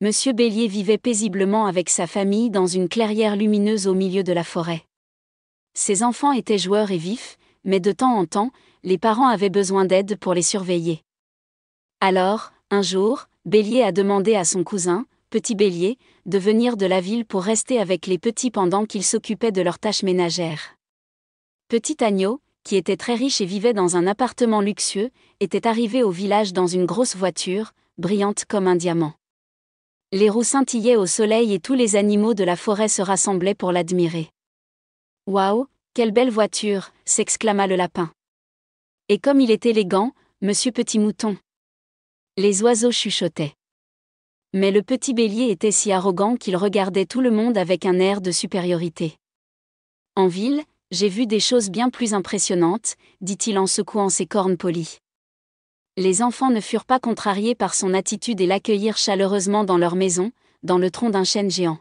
Monsieur Bélier vivait paisiblement avec sa famille dans une clairière lumineuse au milieu de la forêt. Ses enfants étaient joueurs et vifs, mais de temps en temps, les parents avaient besoin d'aide pour les surveiller. Alors, un jour, Bélier a demandé à son cousin, Petit Bélier, de venir de la ville pour rester avec les petits pendant qu'ils s'occupaient de leurs tâches ménagères. Petit Agneau, qui était très riche et vivait dans un appartement luxueux, était arrivé au village dans une grosse voiture, brillante comme un diamant. Les roues scintillaient au soleil et tous les animaux de la forêt se rassemblaient pour l'admirer. « Waouh, quelle belle voiture !» s'exclama le lapin. « Et comme il est élégant, monsieur Petit Mouton !» Les oiseaux chuchotaient. Mais le Petit Bélier était si arrogant qu'il regardait tout le monde avec un air de supériorité. « En ville, j'ai vu des choses bien plus impressionnantes, dit-il en secouant ses cornes polies. Les enfants ne furent pas contrariés par son attitude et l'accueillirent chaleureusement dans leur maison, dans le tronc d'un chêne géant.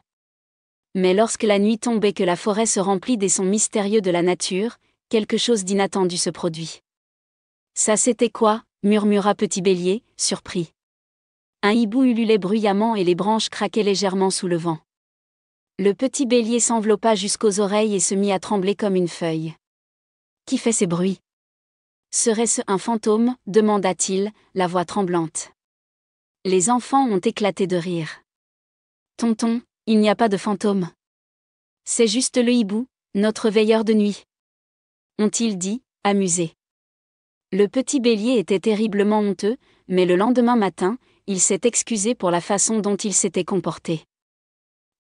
Mais lorsque la nuit tombe et que la forêt se remplit des sons mystérieux de la nature, quelque chose d'inattendu se produit. « Ça c'était quoi ?» murmura Petit Bélier, surpris. Un hibou ululait bruyamment et les branches craquaient légèrement sous le vent. Le Petit Bélier s'enveloppa jusqu'aux oreilles et se mit à trembler comme une feuille. « Qui fait ces bruits ? Serait-ce un fantôme ? demanda-t-il, la voix tremblante. Les enfants ont éclaté de rire. « Tonton, il n'y a pas de fantôme. C'est juste le hibou, notre veilleur de nuit. » Ont-ils dit, amusés. Le Petit Bélier était terriblement honteux, mais le lendemain matin, il s'est excusé pour la façon dont il s'était comporté.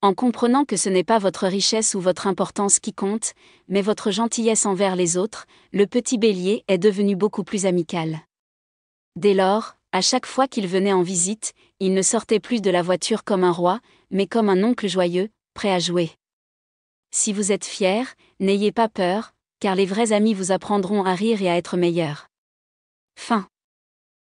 En comprenant que ce n'est pas votre richesse ou votre importance qui compte, mais votre gentillesse envers les autres, le Petit Bélier est devenu beaucoup plus amical. Dès lors, à chaque fois qu'il venait en visite, il ne sortait plus de la voiture comme un roi, mais comme un oncle joyeux, prêt à jouer. Si vous êtes fiers, n'ayez pas peur, car les vrais amis vous apprendront à rire et à être meilleurs. Fin.